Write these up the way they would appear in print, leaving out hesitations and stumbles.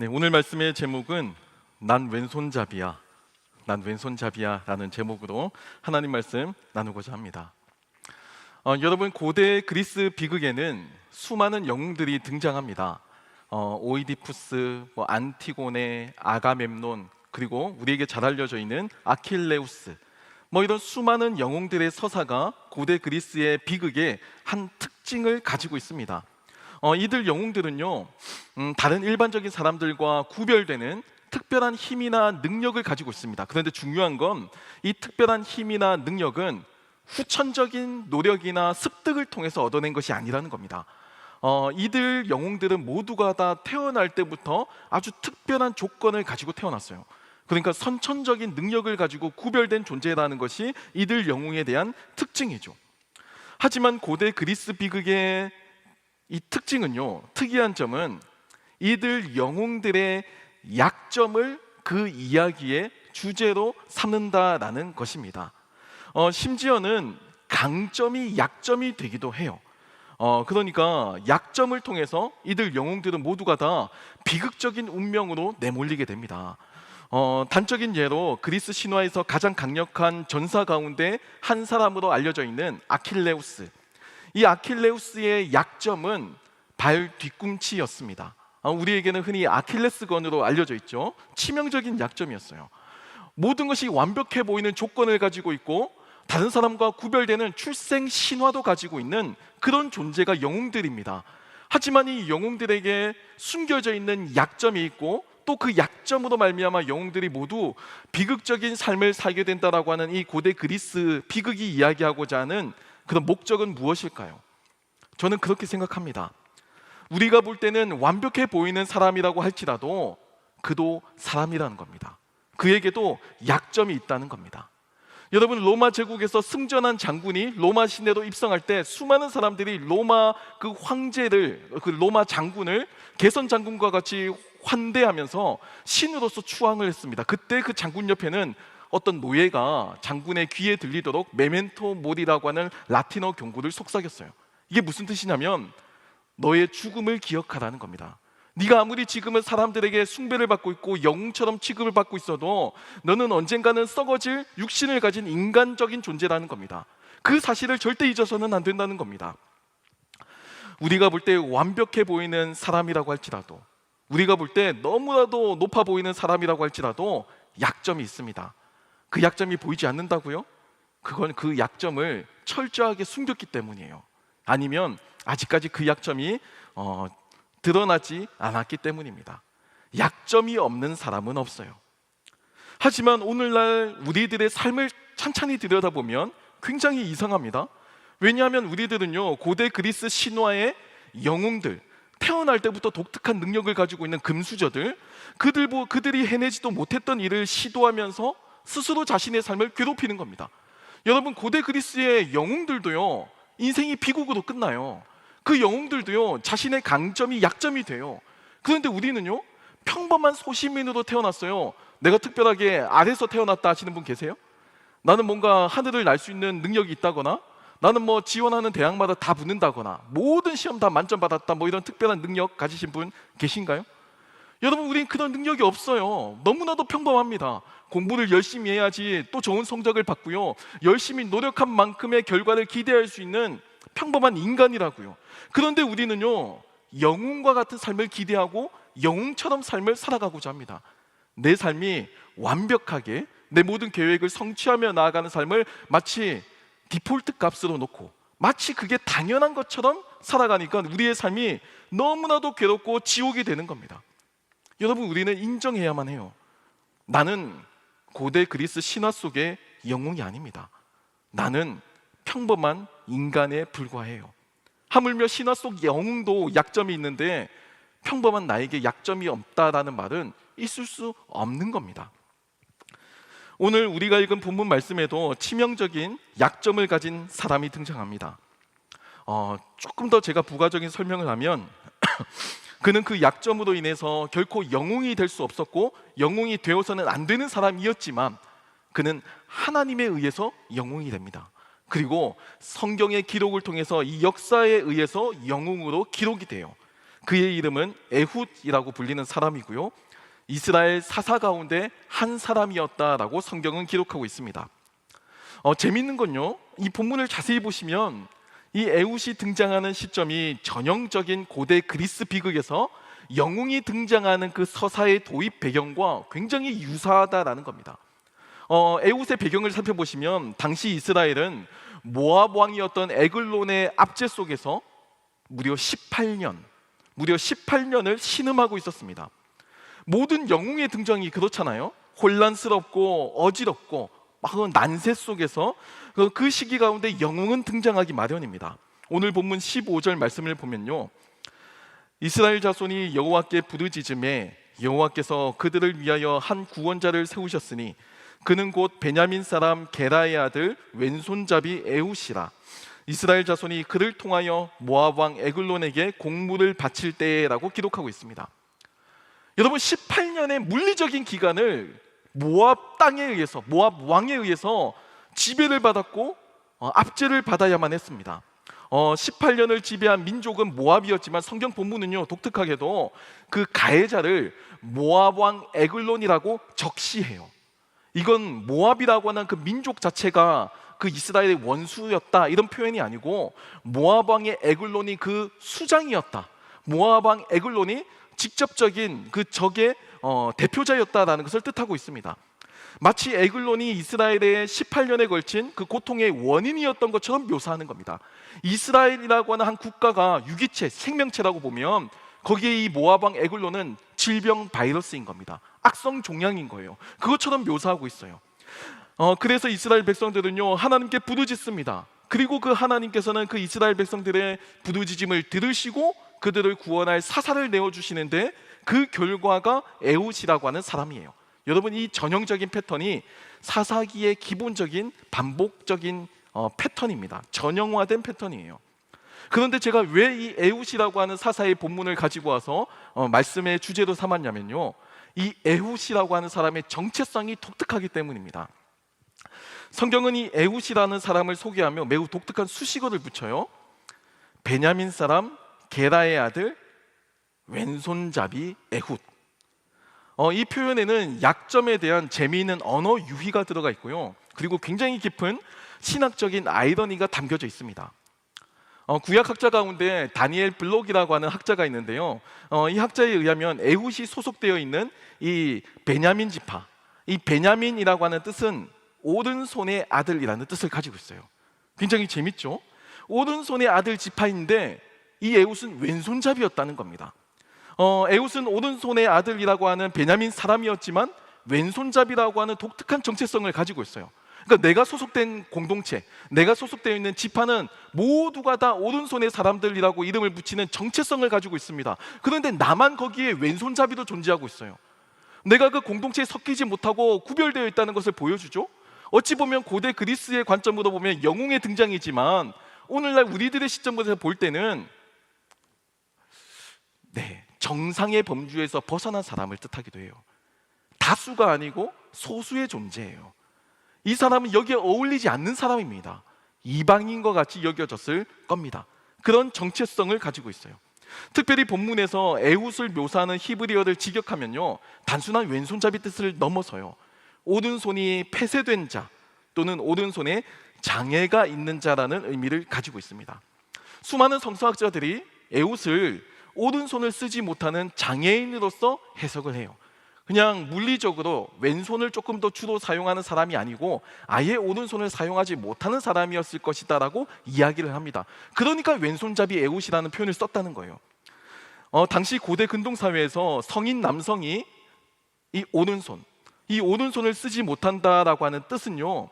네, 오늘 말씀의 제목은 난 왼손잡이야. 난 왼손잡이야 라는 제목으로 하나님 말씀 나누고자 합니다. 여러분, 고대 그리스 비극에는 수많은 영웅들이 등장합니다. 오이디푸스, 안티고네, 아가멤논, 그리고 우리에게 잘 알려져 있는 아킬레우스, 이런 수많은 영웅들의 서사가 고대 그리스의 비극의 한 특징을 가지고 있습니다. 이들 영웅들은요, 다른 일반적인 사람들과 구별되는 특별한 힘이나 능력을 가지고 있습니다. 그런데 중요한 건 이 특별한 힘이나 능력은 후천적인 노력이나 습득을 통해서 얻어낸 것이 아니라는 겁니다. 이들 영웅들은 모두가 다 태어날 때부터 아주 특별한 조건을 가지고 태어났어요. 그러니까 선천적인 능력을 가지고 구별된 존재라는 것이 이들 영웅에 대한 특징이죠. 하지만 고대 그리스 비극의 이 특징은요, 특이한 점은 이들 영웅들의 약점을 그 이야기의 주제로 삼는다라는 것입니다. 심지어는 강점이 약점이 되기도 해요. 그러니까 약점을 통해서 이들 영웅들은 모두가 다 비극적인 운명으로 내몰리게 됩니다. 단적인 예로 그리스 신화에서 가장 강력한 전사 가운데 한 사람으로 알려져 있는 아킬레우스. 이 아킬레우스의 약점은 발 뒤꿈치였습니다. 우리에게는 흔히 아킬레스건으로 알려져 있죠. 치명적인 약점이었어요. 모든 것이 완벽해 보이는 조건을 가지고 있고 다른 사람과 구별되는 출생 신화도 가지고 있는 그런 존재가 영웅들입니다. 하지만 이 영웅들에게 숨겨져 있는 약점이 있고 또 그 약점으로 말미암아 영웅들이 모두 비극적인 삶을 살게 된다라고 하는 이 고대 그리스 비극이 이야기하고자 하는 그런 목적은 무엇일까요? 저는 그렇게 생각합니다. 우리가 볼 때는 완벽해 보이는 사람이라고 할지라도 그도 사람이라는 겁니다. 그에게도 약점이 있다는 겁니다. 여러분, 로마 제국에서 승전한 장군이 로마 시내로 입성할 때 수많은 사람들이 로마 그 황제를, 그 로마 장군을 개선 장군과 같이 환대하면서 신으로서 추앙을 했습니다. 그때 그 장군 옆에는 어떤 노예가 장군의 귀에 들리도록 메멘토 모리라고 하는 라틴어 경고를 속삭였어요. 이게 무슨 뜻이냐면 너의 죽음을 기억하라는 겁니다. 네가 아무리 지금은 사람들에게 숭배를 받고 있고 영웅처럼 취급을 받고 있어도 너는 언젠가는 썩어질 육신을 가진 인간적인 존재라는 겁니다. 그 사실을 절대 잊어서는 안 된다는 겁니다. 우리가 볼 때 완벽해 보이는 사람이라고 할지라도, 우리가 볼 때 너무나도 높아 보이는 사람이라고 할지라도 약점이 있습니다. 그 약점이 보이지 않는다고요? 그건 그 약점을 철저하게 숨겼기 때문이에요. 아니면 아직까지 그 약점이 드러나지 않았기 때문입니다. 약점이 없는 사람은 없어요. 하지만 오늘날 우리들의 삶을 찬찬히 들여다보면 굉장히 이상합니다. 왜냐하면 우리들은요, 고대 그리스 신화의 영웅들, 태어날 때부터 독특한 능력을 가지고 있는 금수저들, 그들이 해내지도 못했던 일을 시도하면서 스스로 자신의 삶을 괴롭히는 겁니다. 여러분, 고대 그리스의 영웅들도요, 인생이 비극으로 끝나요. 그 영웅들도요, 자신의 강점이 약점이 돼요. 그런데 우리는요, 평범한 소시민으로 태어났어요. 내가 특별하게 아래서 태어났다 하시는 분 계세요? 나는 뭔가 하늘을 날 수 있는 능력이 있다거나, 나는 지원하는 대학마다 다 붙는다거나, 모든 시험 다 만점 받았다, 이런 특별한 능력 가지신 분 계신가요? 여러분, 우린 그런 능력이 없어요. 너무나도 평범합니다. 공부를 열심히 해야지 또 좋은 성적을 받고요, 열심히 노력한 만큼의 결과를 기대할 수 있는 평범한 인간이라고요. 그런데 우리는요, 영웅과 같은 삶을 기대하고 영웅처럼 삶을 살아가고자 합니다. 내 삶이 완벽하게 내 모든 계획을 성취하며 나아가는 삶을 마치 디폴트 값으로 놓고 마치 그게 당연한 것처럼 살아가니까 우리의 삶이 너무나도 괴롭고 지옥이 되는 겁니다. 여러분, 우리는 인정해야만 해요. 나는 고대 그리스 신화 속의 영웅이 아닙니다. 나는 평범한 인간에 불과해요. 하물며 신화 속 영웅도 약점이 있는데 평범한 나에게 약점이 없다라는 말은 있을 수 없는 겁니다. 오늘 우리가 읽은 본문 말씀에도 치명적인 약점을 가진 사람이 등장합니다. 조금 더 제가 부가적인 설명을 하면 그는 그 약점으로 인해서 결코 영웅이 될 수 없었고 영웅이 되어서는 안 되는 사람이었지만 그는 하나님에 의해서 영웅이 됩니다. 그리고 성경의 기록을 통해서 이 역사에 의해서 영웅으로 기록이 돼요. 그의 이름은 에훗이라고 불리는 사람이고요, 이스라엘 사사 가운데 한 사람이었다라고 성경은 기록하고 있습니다. 재밌는 건요, 이 본문을 자세히 보시면 이 에훗이 등장하는 시점이 전형적인 고대 그리스 비극에서 영웅이 등장하는 그 서사의 도입 배경과 굉장히 유사하다라는 겁니다. 에훗의 배경을 살펴보시면 당시 이스라엘은 모압 왕이었던 에글론의 압제 속에서 무려 18년을 신음하고 있었습니다. 모든 영웅의 등장이 그렇잖아요. 혼란스럽고 어지럽고 막 난세 속에서 그 시기 가운데 영웅은 등장하기 마련입니다. 오늘 본문 15절 말씀을 보면요, 이스라엘 자손이 여호와께 부르짖음에 여호와께서 그들을 위하여 한 구원자를 세우셨으니 그는 곧 베냐민 사람 게라의 아들 왼손잡이 에훗이라. 이스라엘 자손이 그를 통하여 모압 왕 에글론에게 공물을 바칠 때라고 기록하고 있습니다. 여러분, 18년의 물리적인 기간을 모압 땅에 의해서, 모압 왕에 의해서 지배를 받았고 압제를 받아야만 했습니다. 18년을 지배한 민족은 모압이었지만 성경 본문은요, 독특하게도 그 가해자를 모압 왕 에글론이라고 적시해요. 이건 모압이라고 하는 그 민족 자체가 그 이스라엘의 원수였다, 이런 표현이 아니고 모압 왕의 에글론이 그 수장이었다, 모압 왕 에글론이 직접적인 그 적의 대표자였다라는 것을 뜻하고 있습니다. 마치 에글론이 이스라엘의 18년에 걸친 그 고통의 원인이었던 것처럼 묘사하는 겁니다. 이스라엘이라고 하는 한 국가가 유기체, 생명체라고 보면 거기에 이 모압 왕 에글론은 질병 바이러스인 겁니다. 악성 종양인 거예요. 그것처럼 묘사하고 있어요. 그래서 이스라엘 백성들은요, 하나님께 부르짖습니다. 그리고 그 하나님께서는 그 이스라엘 백성들의 부르짖음을 들으시고 그들을 구원할 사사를 내어주시는데 그 결과가 에훗이라고 하는 사람이에요. 여러분, 이 전형적인 패턴이 사사기의 기본적인 반복적인 패턴입니다. 전형화된 패턴이에요. 그런데 제가 왜 이 에훗이라고 하는 사사의 본문을 가지고 와서 말씀의 주제로 삼았냐면요, 이 에훗이라고 하는 사람의 정체성이 독특하기 때문입니다. 성경은 이 에훗이라는 사람을 소개하며 매우 독특한 수식어를 붙여요. 베냐민 사람 게라의 아들 왼손잡이 에훗. 이 표현에는 약점에 대한 재미있는 언어 유희가 들어가 있고요, 그리고 굉장히 깊은 신학적인 아이러니가 담겨져 있습니다. 구약학자 가운데 다니엘 블록이라고 하는 학자가 있는데요, 이 학자에 의하면 에훗이 소속되어 있는 이 베냐민 지파, 이 베냐민이라고 하는 뜻은 오른손의 아들이라는 뜻을 가지고 있어요. 굉장히 재밌죠? 오른손의 아들 지파인데 이 에훗은 왼손잡이였다는 겁니다. 에훗은 오른손의 아들이라고 하는 베냐민 사람이었지만 왼손잡이라고 하는 독특한 정체성을 가지고 있어요. 그러니까 내가 소속된 공동체, 내가 소속되어 있는 지파는 모두가 다 오른손의 사람들이라고 이름을 붙이는 정체성을 가지고 있습니다. 그런데 나만 거기에 왼손잡이도 존재하고 있어요. 내가 그 공동체에 섞이지 못하고 구별되어 있다는 것을 보여주죠. 어찌 보면 고대 그리스의 관점으로 보면 영웅의 등장이지만 오늘날 우리들의 시점에서 볼 때는 정상의 범주에서 벗어난 사람을 뜻하기도 해요. 다수가 아니고 소수의 존재예요. 이 사람은 여기에 어울리지 않는 사람입니다. 이방인과 같이 여겨졌을 겁니다. 그런 정체성을 가지고 있어요. 특별히 본문에서 에훗을 묘사하는 히브리어를 직역하면요, 단순한 왼손잡이 뜻을 넘어서요, 오른손이 폐쇄된 자 또는 오른손에 장애가 있는 자라는 의미를 가지고 있습니다. 수많은 성서학자들이 에훗을 오른손을 쓰지 못하는 장애인으로서 해석을 해요. 그냥 물리적으로 왼손을 조금 더 주로 사용하는 사람이 아니고 아예 오른손을 사용하지 못하는 사람이었을 것이다 라고 이야기를 합니다. 그러니까 왼손잡이 에훗이라는 표현을 썼다는 거예요. 당시 고대 근동사회에서 성인 남성이 이 오른손을 쓰지 못한다라고 하는 뜻은요,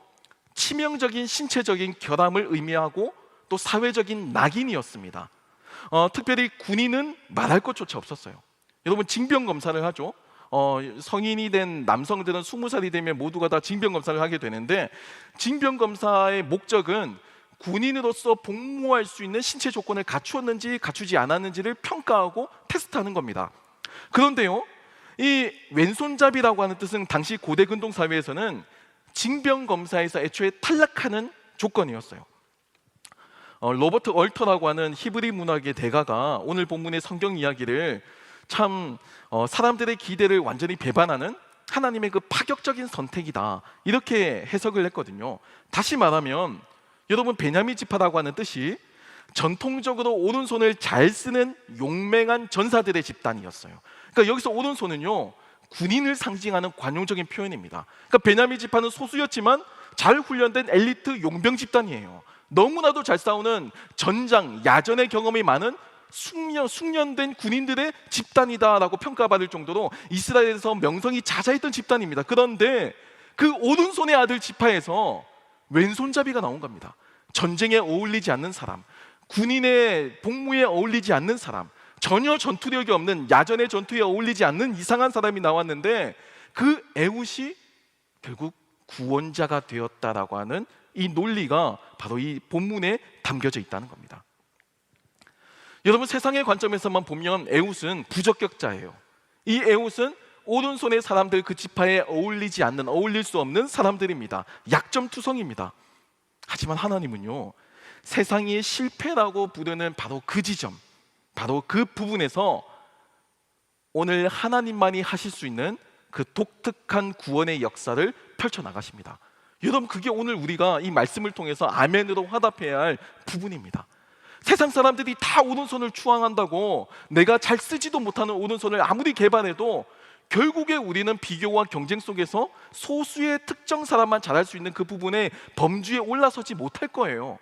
치명적인 신체적인 결함을 의미하고 또 사회적인 낙인이었습니다. 특별히 군인은 말할 것조차 없었어요. 여러분, 징병검사를 하죠. 성인이 된 남성들은 20살이 되면 모두가 다 징병검사를 하게 되는데, 징병검사의 목적은 군인으로서 복무할 수 있는 신체 조건을 갖추었는지 갖추지 않았는지를 평가하고 테스트하는 겁니다. 그런데요, 이 왼손잡이라고 하는 뜻은 당시 고대 근동 사회에서는 징병검사에서 애초에 탈락하는 조건이었어요. 로버트 얼터라고 하는 히브리 문학의 대가가 오늘 본문의 성경 이야기를 참 사람들의 기대를 완전히 배반하는 하나님의 그 파격적인 선택이다, 이렇게 해석을 했거든요. 다시 말하면 여러분, 베냐민 지파라고 하는 뜻이 전통적으로 오른손을 잘 쓰는 용맹한 전사들의 집단이었어요. 그러니까 여기서 오른손은요, 군인을 상징하는 관용적인 표현입니다. 그러니까 베냐민 지파는 소수였지만 잘 훈련된 엘리트 용병 집단이에요. 너무나도 잘 싸우는 전장, 야전의 경험이 많은 숙련된 군인들의 집단이다라고 평가받을 정도로 이스라엘에서 명성이 자자했던 집단입니다. 그런데 그 오른손의 아들 지파에서 왼손잡이가 나온 겁니다. 전쟁에 어울리지 않는 사람, 군인의 복무에 어울리지 않는 사람, 전혀 전투력이 없는 야전의 전투에 어울리지 않는 이상한 사람이 나왔는데, 그 에훗이 결국 구원자가 되었다라고 하는 이 논리가 바로 이 본문에 담겨져 있다는 겁니다. 여러분, 세상의 관점에서만 보면 에훗은 부적격자예요. 이 에훗은 오른손의 사람들, 그 지파에 어울리지 않는, 어울릴 수 없는 사람들입니다. 약점투성입니다. 하지만 하나님은요, 세상이 실패라고 부르는 바로 그 지점, 바로 그 부분에서 오늘 하나님만이 하실 수 있는 그 독특한 구원의 역사를 펼쳐나가십니다. 여러분, 그게 오늘 우리가 이 말씀을 통해서 아멘으로 화답해야 할 부분입니다. 세상 사람들이 다 오른손을 추앙한다고 내가 잘 쓰지도 못하는 오른손을 아무리 개발해도 결국에 우리는 비교와 경쟁 속에서 소수의 특정 사람만 잘할 수 있는 그 부분에 범주에 올라서지 못할 거예요.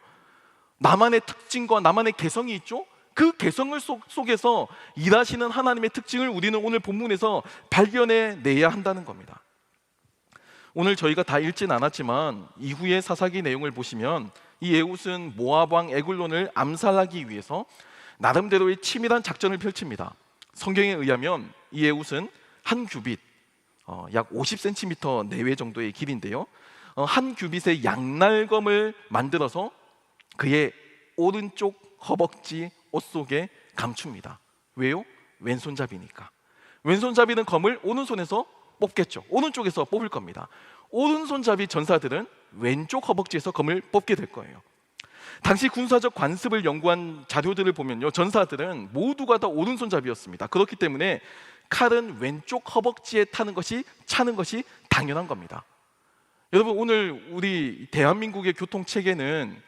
나만의 특징과 나만의 개성이 있죠? 그 개성을 속에서 일하시는 하나님의 특징을 우리는 오늘 본문에서 발견해내야 한다는 겁니다. 오늘 저희가 다 읽진 않았지만 이후의 사사기 내용을 보시면 이 에훗은 모압 왕 에글론을 암살하기 위해서 나름대로의 치밀한 작전을 펼칩니다. 성경에 의하면 이 에훗은 한 규빗, 약 50cm 내외 정도의 길인데요, 한 규빗의 양날검을 만들어서 그의 오른쪽 허벅지 옷 속에 감춥니다. 왜요? 왼손잡이니까. 왼손잡이는 검을 오른손에서 뽑겠죠. 오른쪽에서 뽑을 겁니다. 오른손잡이 전사들은 왼쪽 허벅지에서 검을 뽑게 될 거예요. 당시 군사적 관습을 연구한 자료들을 보면요, 전사들은 모두가 다 오른손잡이였습니다. 그렇기 때문에 칼은 왼쪽 허벅지에 차는 것이 당연한 겁니다. 여러분, 오늘 우리 대한민국의 교통체계는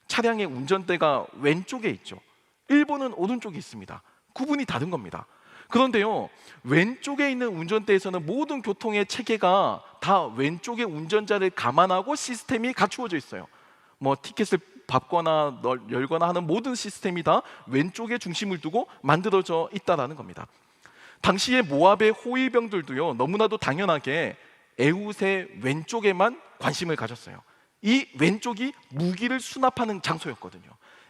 차량의 운전대가 왼쪽에 있죠. 일본은 오른쪽에 있습니다. 구분이 다른 겁니다. 그런데요, 왼쪽에 있는 운전대에서는 모든 교통의 체계가 다 왼쪽의 운전자를 감안하고 시스템이 갖추어져 있어요. 뭐 티켓을 밟거나 열거나 하는 모든 시스템이 다 왼쪽에 중심을 두고 만들어져 있다는 겁니다. 당시에 모압의 호위병들도요, 너무나도 당연하게 에훗의 왼쪽에만 관심을 가졌어요. 이 왼쪽이 무기를 수납하는 장소였거든요.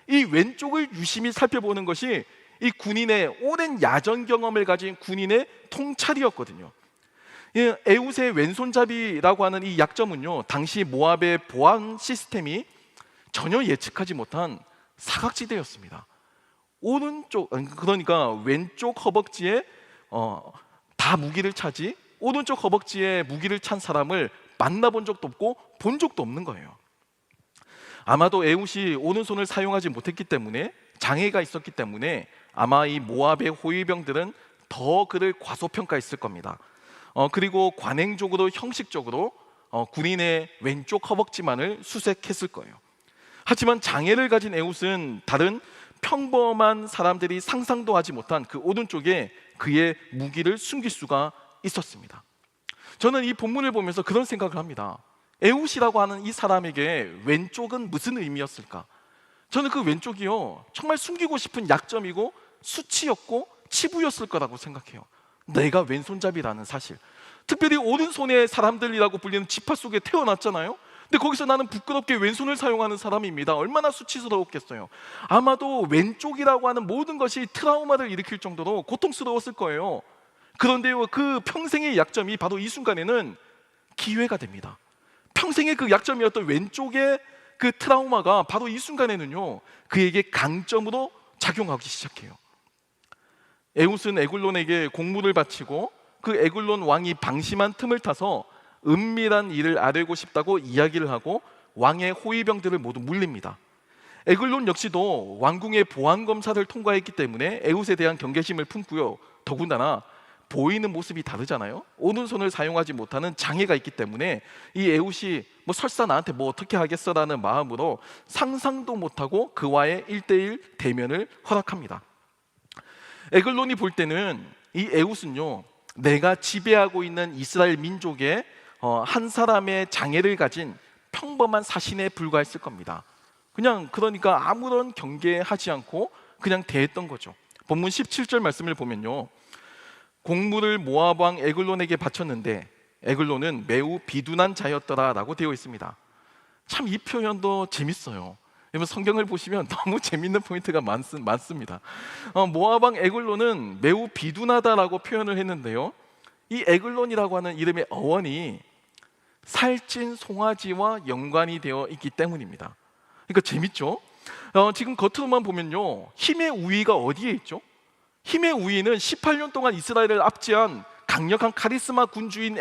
이 왼쪽을 유심히 살펴보는 것이 이 군인의 오랜 야전 경험을 가진 군인의 통찰이었거든요. 에훗의 왼손잡이라고 하는 이 약점은요, 당시 모압의 보안 시스템이 전혀 예측하지 못한 사각지대였습니다. 그러니까 왼쪽 허벅지에 다 무기를 차지, 오른쪽 허벅지에 무기를 찬 사람을 만나본 적도 없고 본 적도 없는 거예요. 아마도 에훗이 오른손을 사용하지 못했기 때문에, 장애가 있었기 때문에 아마 이 모압의 호위병들은 더 그를 과소평가했을 겁니다. 그리고 관행적으로, 형식적으로 군인의 왼쪽 허벅지만을 수색했을 거예요. 하지만 장애를 가진 에훗은 다른 평범한 사람들이 상상도 하지 못한 그 오른쪽에 그의 무기를 숨길 수가 있었습니다. 저는 이 본문을 보면서 그런 생각을 합니다. 에훗이라고 하는 이 사람에게 왼쪽은 무슨 의미였을까? 저는 그 왼쪽이요, 정말 숨기고 싶은 약점이고 수치였고 치부였을 거라고 생각해요. 내가 왼손잡이라는 사실, 특별히 오른손의 사람들이라고 불리는 지파 속에 태어났잖아요. 근데 거기서 나는 부끄럽게 왼손을 사용하는 사람입니다. 얼마나 수치스러웠겠어요. 아마도 왼쪽이라고 하는 모든 것이 트라우마를 일으킬 정도로 고통스러웠을 거예요. 그런데요, 그 평생의 약점이 바로 이 순간에는 기회가 됩니다. 평생의 그 약점이었던 왼쪽의 그 트라우마가 바로 이 순간에는요, 그에게 강점으로 작용하기 시작해요. 에훗은 에글론에게 공물을 바치고 그 에글론 왕이 방심한 틈을 타서 은밀한 일을 알고 싶다고 이야기를 하고 왕의 호위병들을 모두 물립니다. 에글론 역시도 왕궁의 보안 검사를 통과했기 때문에 에웃에 대한 경계심을 품고요. 더군다나 보이는 모습이 다르잖아요. 오른손을 사용하지 못하는 장애가 있기 때문에 이 에웃이 뭐 설사 나한테 뭐 어떻게 하겠어라는 마음으로 상상도 못하고 그와의 1대1 대면을 허락합니다. 에글론이 볼 때는 이 에웃은요, 내가 지배하고 있는 이스라엘 민족의 한 사람의 장애를 가진 평범한 사신에 불과했을 겁니다. 그러니까 아무런 경계하지 않고 그냥 대했던 거죠. 본문 17절 말씀을 보면요, 곡물을 모압 왕 에글론에게 바쳤는데 에글론은 매우 비둔한 자였더라 라고 되어 있습니다. 참 이 표현도 재밌어요. 여러분 성경을 보시면 너무 재밌는 포인트가 많습니다. 모압 왕 에글론은 매우 비둔하다라고 표현을 했는데요, 이 에글론이라고 하는 이름의 어원이 살찐 송아지와 연관이 되어 있기 때문입니다. 그러니까 재밌죠? 지금 겉으로만 보면요, 힘의 우위가 어디에 있죠? 힘의 우위는 18년 동안 이스라엘을 압제한 강력한 카리스마 군주인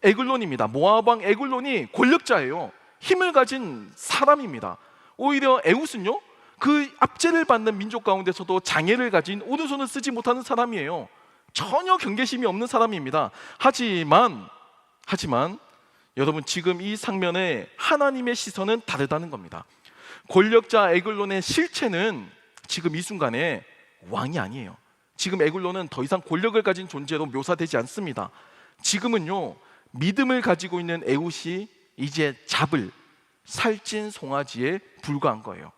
에글론입니다. 모압 왕 에글론이 권력자예요. 힘을 가진 사람입니다. 오히려 에웃은요, 그 압제를 받는 민족 가운데서도 장애를 가진 오른손을 쓰지 못하는 사람이에요. 전혀 경계심이 없는 사람입니다. 하지만 여러분, 지금 이 상면에 하나님의 시선은 다르다는 겁니다. 권력자 에글론의 실체는 지금 이 순간에 왕이 아니에요. 지금 에글론은 더 이상 권력을 가진 존재로 묘사되지 않습니다. 지금은요, 믿음을 가지고 있는 에웃이 이제 잡을 살찐 송아지에 불과한 거예요.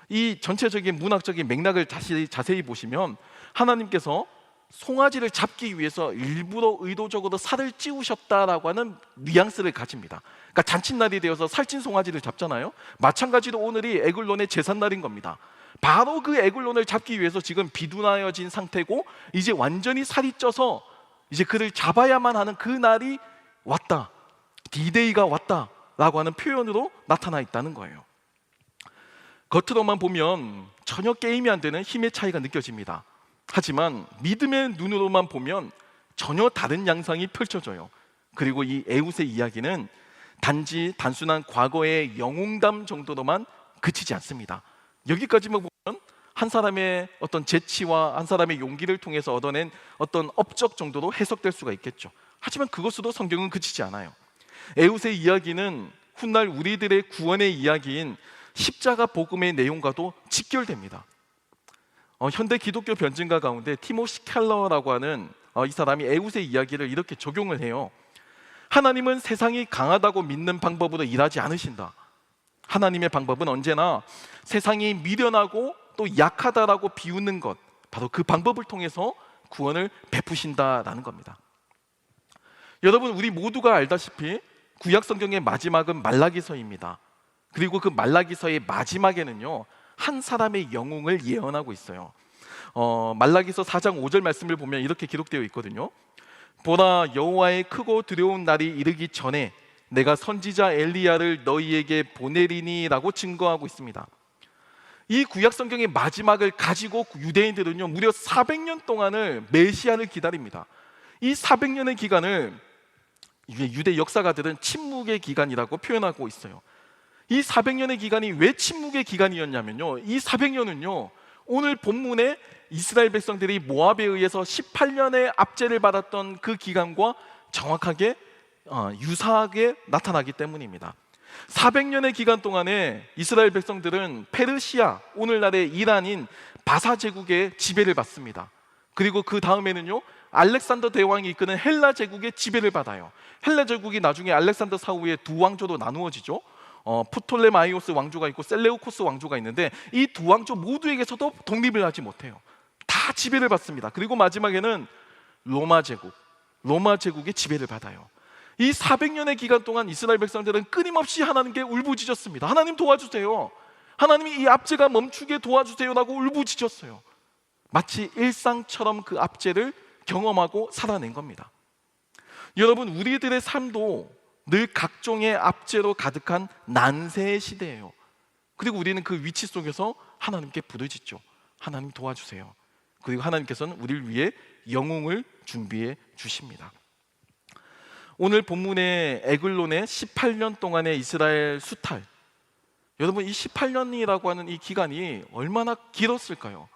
이 전체적인 문학적인 맥락을 자세히 보시면 하나님께서 송아지를 잡기 위해서 일부러 의도적으로 살을 찌우셨다라고 하는 뉘앙스를 가집니다. 그러니까 잔칫날이 되어서 살찐 송아지를 잡잖아요. 마찬가지로 오늘이 에글론의 제삿날인 겁니다. 바로 그 에글론을 잡기 위해서 지금 비둔하여진 상태고 이제 완전히 살이 쪄서 이제 그를 잡아야만 하는 그 날이 왔다, 디데이가 왔다라고 하는 표현으로 나타나 있다는 거예요. 겉으로만 보면 전혀 게임이 안 되는 힘의 차이가 느껴집니다. 하지만 믿음의 눈으로만 보면 전혀 다른 양상이 펼쳐져요. 그리고 이 에웃의 이야기는 단순한 과거의 영웅담 정도로만 그치지 않습니다. 여기까지만 보면 한 사람의 어떤 재치와 한 사람의 용기를 통해서 얻어낸 어떤 업적 정도로 해석될 수가 있겠죠. 하지만 그것으로 성경은 그치지 않아요. 에웃의 이야기는 훗날 우리들의 구원의 이야기인 십자가 복음의 내용과도 직결됩니다. 현대 기독교 변증가 가운데 티모시 켈러라고 하는 이 사람이 에웃의 이야기를 이렇게 적용을 해요. 하나님은 세상이 강하다고 믿는 방법으로 일하지 않으신다. 하나님의 방법은 언제나 세상이 미련하고 또 약하다라고 비웃는 것, 바로 그 방법을 통해서 구원을 베푸신다라는 겁니다. 여러분, 우리 모두가 알다시피 구약 성경의 마지막은 말라기서입니다. 그리고 그 말라기서의 마지막에는요, 한 사람의 영웅을 예언하고 있어요. 말라기서 4장 5절 말씀을 보면 이렇게 기록되어 있거든요. 보라, 여호와의 크고 두려운 날이 이르기 전에 내가 선지자 엘리야를 너희에게 보내리니 라고 증거하고 있습니다. 이 구약 성경의 마지막을 가지고 유대인들은요, 무려 400년 동안을 메시아를 기다립니다. 이 400년의 기간을 유대 역사가들은 침묵의 기간이라고 표현하고 있어요. 이 400년의 기간이 왜 침묵의 기간이었냐면요, 이 400년은요, 오늘 본문에 이스라엘 백성들이 모압에 의해서 18년의 압제를 받았던 그 기간과 정확하게 유사하게 나타나기 때문입니다. 400년의 기간 동안에 이스라엘 백성들은 페르시아, 오늘날의 이란인 바사 제국의 지배를 받습니다. 그리고 그 다음에는요, 알렉산더 대왕이 이끄는 헬라 제국의 지배를 받아요. 헬라 제국이 나중에 알렉산더 사후에 두 왕조로 나누어지죠. 프톨레마이오스 왕조가 있고 셀레우코스 왕조가 있는데 이 두 왕조 모두에게서도 독립을 하지 못해요. 다 지배를 받습니다. 그리고 마지막에는 로마 제국의 지배를 받아요. 이 400년의 기간 동안 이스라엘 백성들은 끊임없이 하나님께 울부짖었습니다. 하나님 도와주세요. 하나님이 이 압제가 멈추게 도와주세요라고 울부짖었어요. 마치 일상처럼 그 압제를 경험하고 살아낸 겁니다. 여러분, 우리들의 삶도 늘 각종의 압제로 가득한 난세의 시대예요. 그리고 우리는 그 위치 속에서 하나님께 부르짖죠. 하나님 도와주세요. 그리고 하나님께서는 우리를 위해 영웅을 준비해 주십니다. 오늘 본문의 에글론의 18년 동안의 이스라엘 수탈, 여러분, 이 18년이라고 하는 이 기간이 얼마나 길었을까요?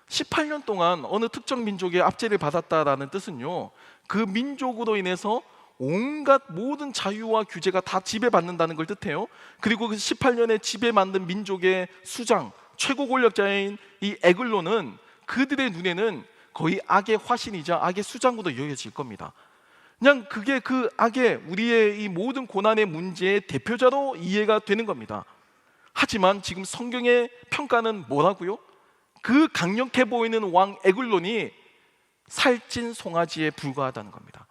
18년 동안 어느 특정 민족의 압제를 받았다라는 뜻은요, 그 민족으로 인해서 온갖 모든 자유와 규제가 다 지배받는다는 걸 뜻해요. 그리고 그 18년에 지배받는 민족의 수장, 최고 권력자인 이 에글론은 그들의 눈에는 거의 악의 화신이자 악의 수장으로 여겨질 겁니다. 그냥 그게 그 악의, 우리의 이 모든 고난의 문제의 대표자로 이해가 되는 겁니다. 하지만 지금 성경의 평가는 뭐라고요? 그 강력해 보이는 왕 에글론이 살찐 송아지에 불과하다는 겁니다.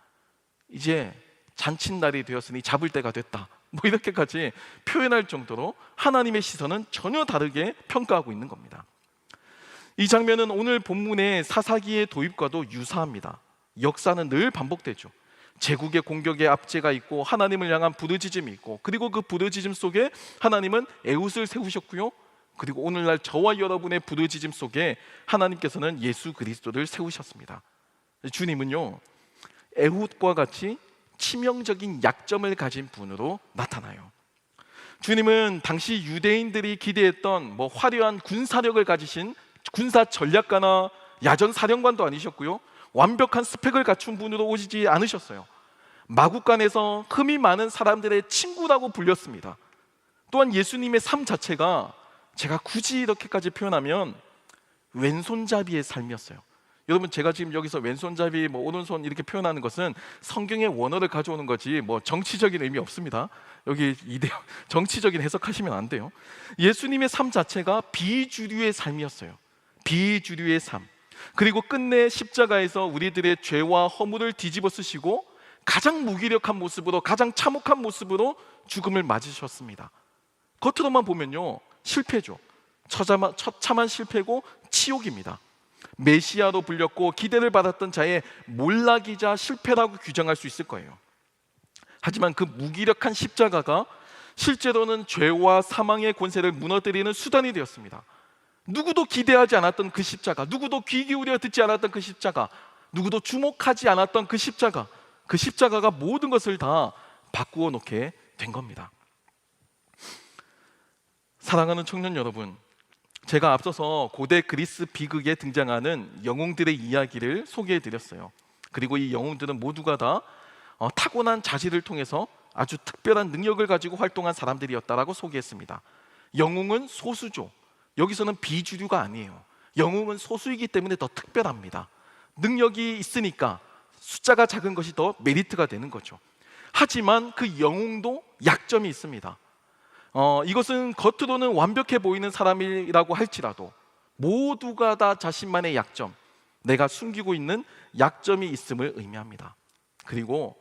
이제 잔칫날이 되었으니 잡을 때가 됐다, 뭐 이렇게까지 표현할 정도로 하나님의 시선은 전혀 다르게 평가하고 있는 겁니다. 이 장면은 오늘 본문의 사사기의 도입과도 유사합니다. 역사는 늘 반복되죠. 제국의 공격의 압제가 있고 하나님을 향한 부르짖음이 있고, 그리고 그 부르짖음 속에 하나님은 에훗을 세우셨고요, 그리고 오늘날 저와 여러분의 부르짖음 속에 하나님께서는 예수 그리스도를 세우셨습니다. 주님은요, 에훗과 같이 치명적인 약점을 가진 분으로 나타나요. 주님은 당시 유대인들이 기대했던 화려한 군사력을 가지신 군사 전략가나 야전 사령관도 아니셨고요, 완벽한 스펙을 갖춘 분으로 오시지 않으셨어요. 마국간에서 흠이 많은 사람들의 친구라고 불렸습니다. 또한 예수님의 삶 자체가 제가 굳이 이렇게까지 표현하면 왼손잡이의 삶이었어요. 여러분, 제가 지금 여기서 왼손잡이, 오른손 이렇게 표현하는 것은 성경의 원어를 가져오는 거지 정치적인 의미 없습니다. 여기 정치적인 해석하시면 안 돼요. 예수님의 삶 자체가 비주류의 삶이었어요. 비주류의 삶. 그리고 끝내 십자가에서 우리들의 죄와 허물을 뒤집어 쓰시고 가장 무기력한 모습으로, 가장 참혹한 모습으로 죽음을 맞으셨습니다. 겉으로만 보면요, 실패죠. 처참한 실패고 치욕입니다. 메시아로 불렸고 기대를 받았던 자의 몰락이자 실패라고 규정할 수 있을 거예요. 하지만 그 무기력한 십자가가 실제로는 죄와 사망의 권세를 무너뜨리는 수단이 되었습니다. 누구도 기대하지 않았던 그 십자가, 누구도 귀 기울여 듣지 않았던 그 십자가, 누구도 주목하지 않았던 그 십자가, 그 십자가가 모든 것을 다 바꾸어 놓게 된 겁니다. 사랑하는 청년 여러분, 제가 앞서서 고대 그리스 비극에 등장하는 영웅들의 이야기를 소개해 드렸어요. 그리고 이 영웅들은 모두가 다 타고난 자질을 통해서 아주 특별한 능력을 가지고 활동한 사람들이었다라고 소개했습니다. 영웅은 소수죠. 여기서는 비주류가 아니에요. 영웅은 소수이기 때문에 더 특별합니다. 능력이 있으니까 숫자가 작은 것이 더 메리트가 되는 거죠. 하지만 그 영웅도 약점이 있습니다. 이것은 겉으로는 완벽해 보이는 사람이라고 할지라도 모두가 다 자신만의 약점, 내가 숨기고 있는 약점이 있음을 의미합니다. 그리고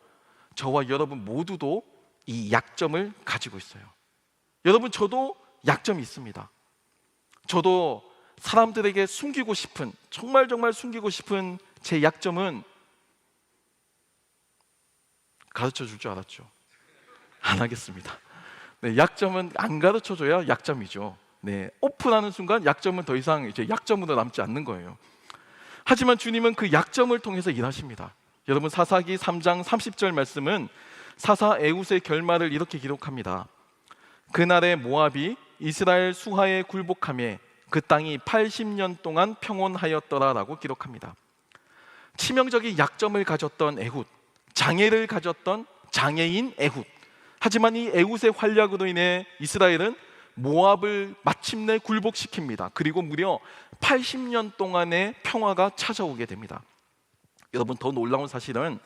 저와 여러분 모두도 이 약점을 가지고 있어요. 여러분, 저도 약점이 있습니다. 저도 사람들에게 숨기고 싶은, 정말 숨기고 싶은 제 약점은 가르쳐 줄 줄 알았죠. 안 하겠습니다. 네, 약점은 안 가르쳐줘야 약점이죠. 네, 오픈하는 순간 약점은 더 이상 이제 약점으로 남지 않는 거예요. 하지만 주님은 그 약점을 통해서 일하십니다. 여러분, 사사기 3장 30절 말씀은 사사 에훗의 결말을 이렇게 기록합니다. 그날에 모압이 이스라엘 수하에 굴복하며 그 땅이 80년 동안 평온하였더라라고 기록합니다. 치명적인 약점을 가졌던 에훗, 장애를 가졌던 장애인 에훗. 하지만 이 에훗의 활약으로 인해 이스라엘은 모압을 마침내 굴복시킵니다. 그리고 무려 80년 동안의 평화가 찾아오게 됩니다. 여러분, 더 놀라운 사실은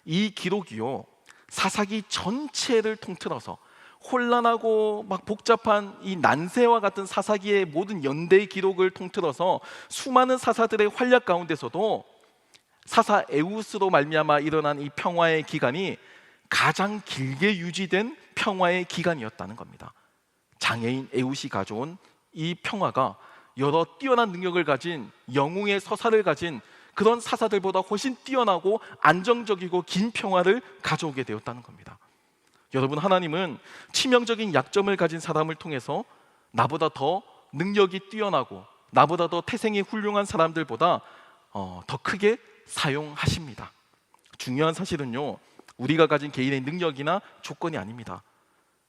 이 기록이요, 사사기 전체를 통틀어서 혼란하고 복잡한 이 난세와 같은 사사기의 모든 연대의 기록을 통틀어서 수많은 사사들의 활약 가운데서도 사사 에훗으로 말미암아 일어난 이 평화의 기간이 가장 길게 유지된 평화의 기간이었다는 겁니다. 장애인 에훗이 가져온 이 평화가 여러 뛰어난 능력을 가진 영웅의 서사를 가진 그런 사사들보다 훨씬 뛰어나고 안정적이고 긴 평화를 가져오게 되었다는 겁니다. 여러분, 하나님은 치명적인 약점을 가진 사람을 통해서 나보다 더 능력이 뛰어나고 나보다 더 태생이 훌륭한 사람들보다 더 크게 사용하십니다. 중요한 사실은요, 우리가 가진 개인의 능력이나 조건이 아닙니다.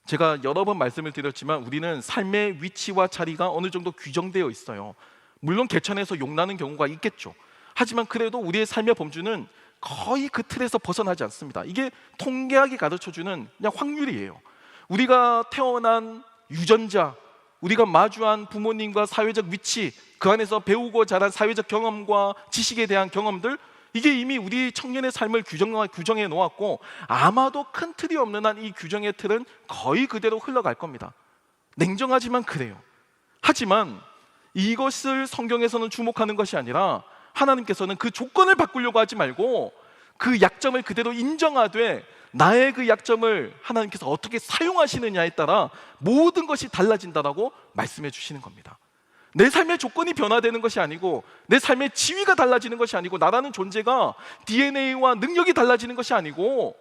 제가 여러 번 말씀을 드렸지만 우리는 삶의 위치와 자리가 어느 정도 규정되어 있어요. 물론 개천에서 용나는 경우가 있겠죠. 하지만 그래도 우리의 삶의 범주는 거의 그 틀에서 벗어나지 않습니다. 이게 통계학이 가르쳐주는 그냥 확률이에요. 우리가 태어난 유전자, 우리가 마주한 부모님과 사회적 위치, 그 안에서 배우고 자란 사회적 경험과 지식에 대한 경험들, 이게 이미 우리 청년의 삶을 규정해 놓았고, 아마도 큰 틀이 없는 한 이 규정의 틀은 거의 그대로 흘러갈 겁니다. 냉정하지만 그래요. 하지만 이것을 성경에서는 주목하는 것이 아니라 하나님께서는 그 조건을 바꾸려고 하지 말고 그 약점을 그대로 인정하되 나의 그 약점을 하나님께서 어떻게 사용하시느냐에 따라 모든 것이 달라진다라고 말씀해 주시는 겁니다. 내 삶의 조건이 변화되는 것이 아니고, 내 삶의 지위가 달라지는 것이 아니고, 나라는 존재가 DNA와 능력이 달라지는 것이 아니고,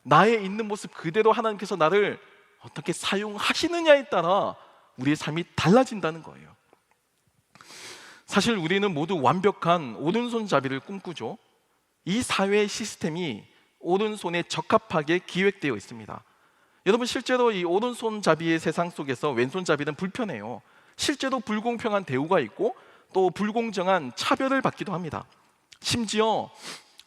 나의 있는 모습 그대로 하나님께서 나를 어떻게 사용하시느냐에 따라 우리의 삶이 달라진다는 거예요. 사실 우리는 모두 완벽한 오른손잡이를 꿈꾸죠. 이 사회의 시스템이 오른손에 적합하게 기획되어 있습니다. 여러분, 실제로 이 오른손잡이의 세상 속에서 왼손잡이는 불편해요. 실제로 불공평한 대우가 있고 또 불공정한 차별을 받기도 합니다. 심지어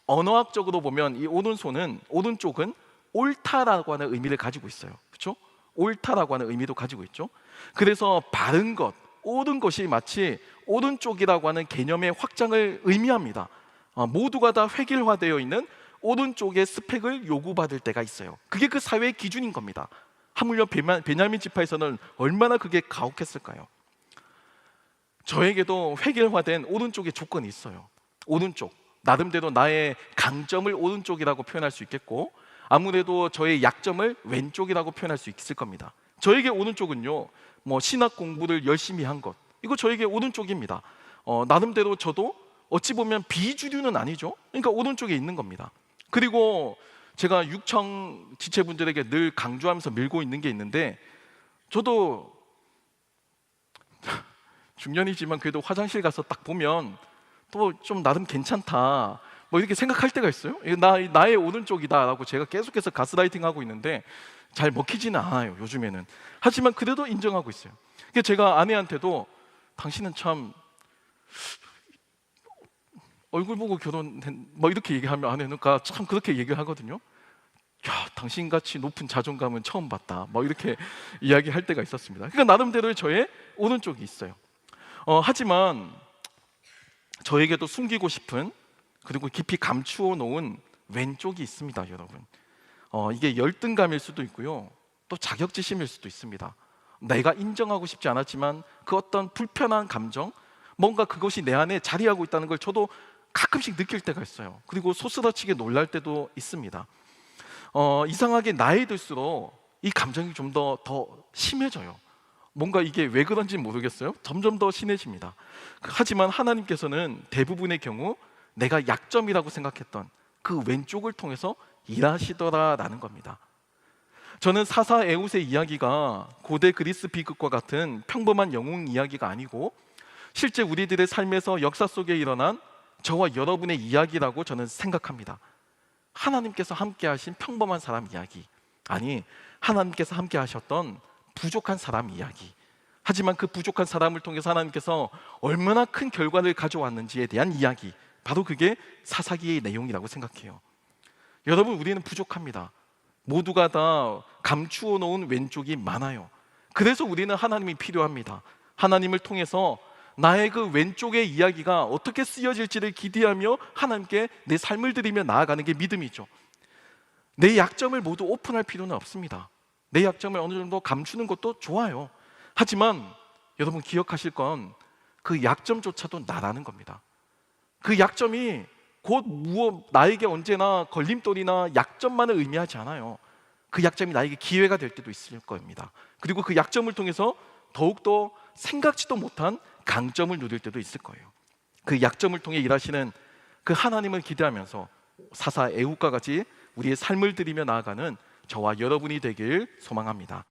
언어학적으로 보면 이 오른쪽은 옳다라고 하는 의미를 가지고 있어요. 그렇죠? 옳다라고 하는 의미도 가지고 있죠. 그래서 바른 것, 옳은 것이 마치 오른쪽이라고 하는 개념의 확장을 의미합니다. 모두가 다 획일화되어 있는 오른쪽의 스펙을 요구받을 때가 있어요. 그게 그 사회의 기준인 겁니다. 하물며 베냐민 지파에서는 얼마나 그게 가혹했을까요? 저에게도 획일화된 오른쪽의 조건이 있어요. 오른쪽, 나름대로 나의 강점을 오른쪽이라고 표현할 수 있겠고, 아무래도 저의 약점을 왼쪽이라고 표현할 수 있을 겁니다. 저에게 오른쪽은요, 신학 공부를 열심히 한 것, 이거 저에게 오른쪽입니다. 나름대로 저도 어찌 보면 비주류는 아니죠. 그러니까 오른쪽에 있는 겁니다. 그리고 제가 육청 지체분들에게 늘 강조하면서 밀고 있는 게 있는데, 저도 중년이지만 그래도 화장실 가서 딱 보면 또 좀 나름 괜찮다 이렇게 생각할 때가 있어요. 나의 오른쪽이다라고 제가 계속해서 가스라이팅하고 있는데 잘 먹히지는 않아요, 요즘에는. 하지만 그래도 인정하고 있어요. 그러니까 제가 아내한테도 당신은 참 얼굴 보고 결혼한 이렇게 얘기하면 아내는 참 그렇게 얘기하거든요. 야, 당신같이 높은 자존감은 처음 봤다 이렇게 이야기할 때가 있었습니다. 그러니까 나름대로의 저의 오른쪽이 있어요. 하지만 저에게도 숨기고 싶은, 그리고 깊이 감추어 놓은 왼쪽이 있습니다, 여러분. 이게 열등감일 수도 있고요, 또 자격지심일 수도 있습니다. 내가 인정하고 싶지 않았지만 그 어떤 불편한 감정, 뭔가 그것이 내 안에 자리하고 있다는 걸 저도 가끔씩 느낄 때가 있어요. 그리고 소스라치게 놀랄 때도 있습니다. 이상하게 나이 들수록 이 감정이 좀 더 심해져요. 뭔가 이게 왜 그런지 모르겠어요. 점점 더 심해집니다. 하지만 하나님께서는 대부분의 경우 내가 약점이라고 생각했던 그 왼쪽을 통해서 일하시더라라는 겁니다. 저는 사사 에웃의 이야기가 고대 그리스 비극과 같은 평범한 영웅 이야기가 아니고 실제 우리들의 삶에서 역사 속에 일어난 저와 여러분의 이야기라고 저는 생각합니다. 하나님께서 함께 하신 평범한 사람 이야기, 아니 하나님께서 함께 하셨던 부족한 사람 이야기. 하지만 그 부족한 사람을 통해서 하나님께서 얼마나 큰 결과를 가져왔는지에 대한 이야기, 바로 그게 사사기의 내용이라고 생각해요. 여러분, 우리는 부족합니다. 모두가 다 감추어 놓은 왼쪽이 많아요. 그래서 우리는 하나님이 필요합니다. 하나님을 통해서 나의 그 왼쪽의 이야기가 어떻게 쓰여질지를 기대하며 하나님께 내 삶을 드리며 나아가는 게 믿음이죠. 내 약점을 모두 오픈할 필요는 없습니다. 내 약점을 어느 정도 감추는 것도 좋아요. 하지만 여러분 기억하실 건 그 약점조차도 나라는 겁니다. 그 약점이 곧 나에게 언제나 걸림돌이나 약점만을 의미하지 않아요. 그 약점이 나에게 기회가 될 때도 있을 겁니다. 그리고 그 약점을 통해서 더욱더 생각지도 못한 강점을 누릴 때도 있을 거예요. 그 약점을 통해 일하시는 그 하나님을 기대하면서 사사 에웃과 같이 우리의 삶을 드리며 나아가는 저와 여러분이 되길 소망합니다.